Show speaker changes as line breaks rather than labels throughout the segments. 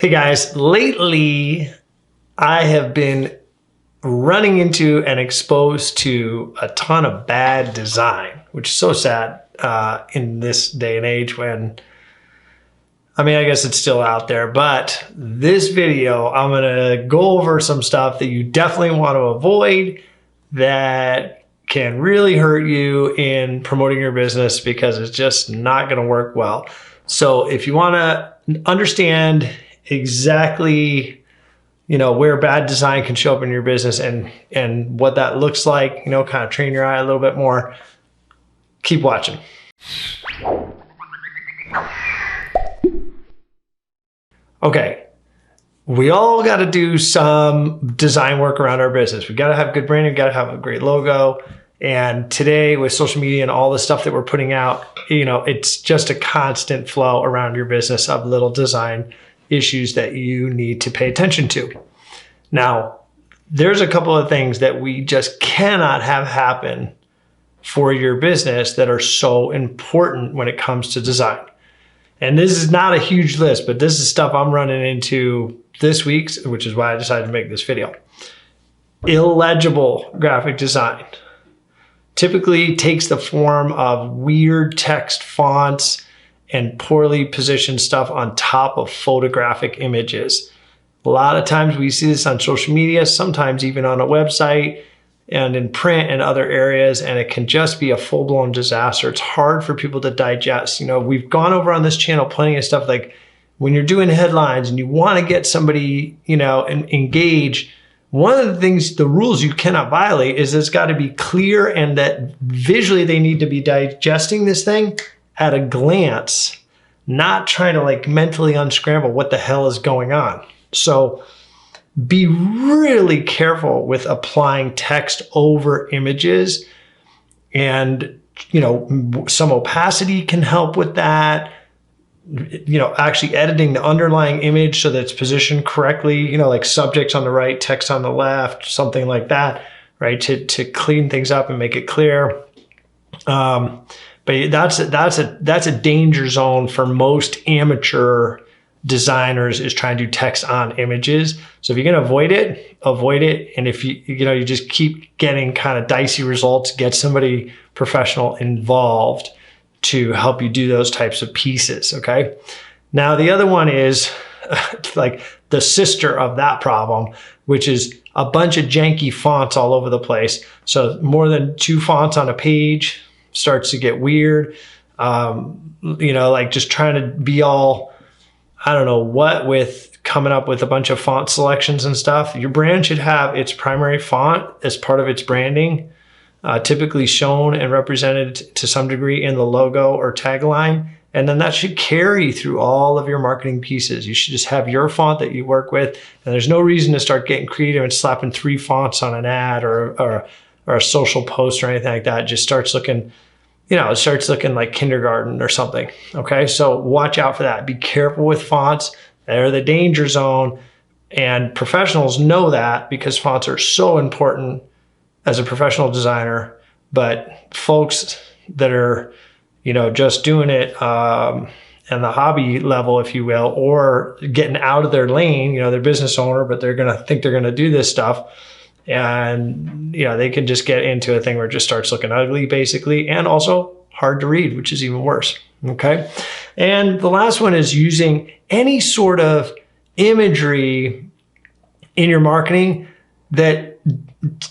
Hey guys, lately I have been running into and exposed to a ton of bad design, which is so sad in this day and age when, I guess it's still out there, but this video, I'm gonna go over some stuff that you definitely want to avoid that can really hurt you in promoting your business because it's just not gonna work well. So if you wanna understand exactly where bad design can show up in your business and what that looks like, kind of train your eye a little bit more, keep watching. Okay, we all got to do some design work around our business. We got to have good branding, we got to have a great logo. And today with social media and all the stuff that we're putting out, it's just a constant flow around your business of little design issues that you need to pay attention to. Now, there's a couple of things that we just cannot have happen for your business that are so important when it comes to design. And this is not a huge list, but this is stuff I'm running into this week, which is why I decided to make this video. Illegible graphic design typically takes the form of weird text fonts and poorly positioned stuff on top of photographic images. A lot of times we see this on social media, sometimes even on a website and in print and other areas, and it can just be a full-blown disaster. It's hard for people to digest. We've gone over on this channel plenty of stuff like when you're doing headlines and you want to get somebody, engaged, one of the things, the rules you cannot violate is it's got to be clear and that visually they need to be digesting this thing at a glance, not trying to mentally unscramble what the hell is going on. So be really careful with applying text over images, and some opacity can help with that. Actually editing the underlying image so that it's positioned correctly, like subjects on the right, text on the left, something like that, right? To clean things up and make it clear. But that's a danger zone for most amateur designers, is trying to do text on images. So if you're going to avoid it. And if you just keep getting kind of dicey results, get somebody professional involved to help you do those types of pieces. Okay. Now the other one is like the sister of that problem, which is a bunch of janky fonts all over the place. So more than 2 fonts on a page starts to get weird. Just trying to be all, I don't know what, with coming up with a bunch of font selections and stuff. Your brand should have its primary font as part of its branding, typically shown and represented to some degree in the logo or tagline. And then that should carry through all of your marketing pieces. You should just have your font that you work with. And there's no reason to start getting creative and slapping 3 fonts on an ad or a social post or anything like that. It just starts looking, it starts looking like kindergarten or something. Okay, so watch out for that. Be careful with fonts. They're the danger zone. And professionals know that because fonts are so important as a professional designer. But folks that are, just doing it and the hobby level, if you will, or getting out of their lane, they're business owner, but they're going to think they're going to do this stuff. And, they can just get into a thing where it just starts looking ugly, basically, and also hard to read, which is even worse. Okay. And the last one is using any sort of imagery in your marketing that,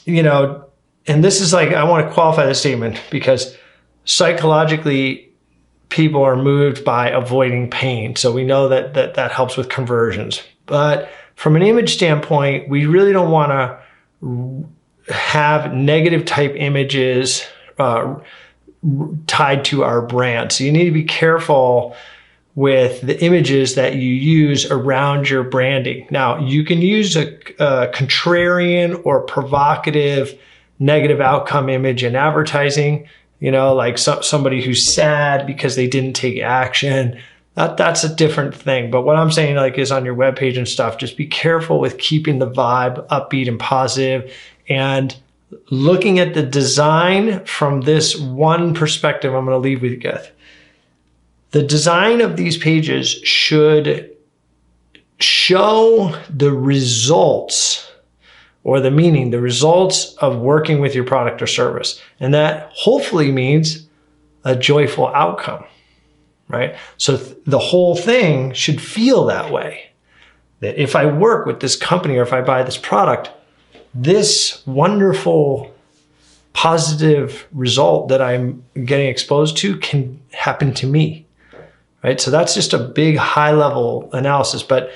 and this is I want to qualify this statement because psychologically people are moved by avoiding pain. So we know that helps with conversions. But from an image standpoint, we really don't want to have negative type images tied to our brand. So you need to be careful with the images that you use around your branding. Now, you can use a contrarian or provocative negative outcome image in advertising, like somebody who's sad because they didn't take action. That's a different thing. But what I'm saying is on your webpage and stuff, just be careful with keeping the vibe upbeat and positive, and looking at the design from this one perspective I'm going to leave with you guys. The design of these pages should show the results or the meaning, the results of working with your product or service. And that hopefully means a joyful outcome, right? So the whole thing should feel that way. That if I work with this company or if I buy this product, this wonderful positive result that I'm getting exposed to can happen to me, right? So that's just a big high level analysis. But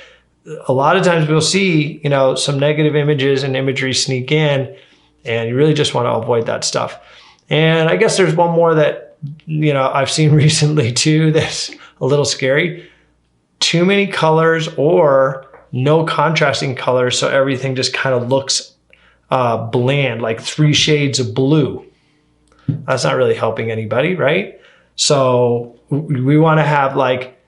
a lot of times we'll see, you know, some negative images and imagery sneak in, and you really just want to avoid that stuff. And I guess there's one more that, you know, I've seen recently too that's a little scary. Too many colors or no contrasting colors, so everything just kind of looks bland, like 3 shades of blue. That's not really helping anybody, right? So we want to have like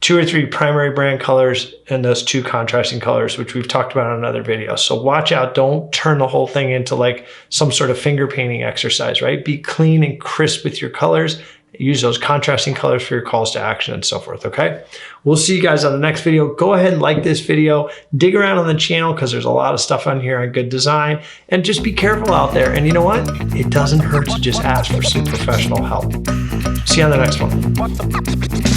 2 or 3 primary brand colors and those 2 contrasting colors, which we've talked about in another video. So watch out, don't turn the whole thing into like some sort of finger painting exercise, right? Be clean and crisp with your colors. Use those contrasting colors for your calls to action and so forth, okay? We'll see you guys on the next video. Go ahead and like this video. Dig around on the channel because there's a lot of stuff on here on good design. And just be careful out there. And you know what? It doesn't hurt to just ask for some professional help. See you on the next one.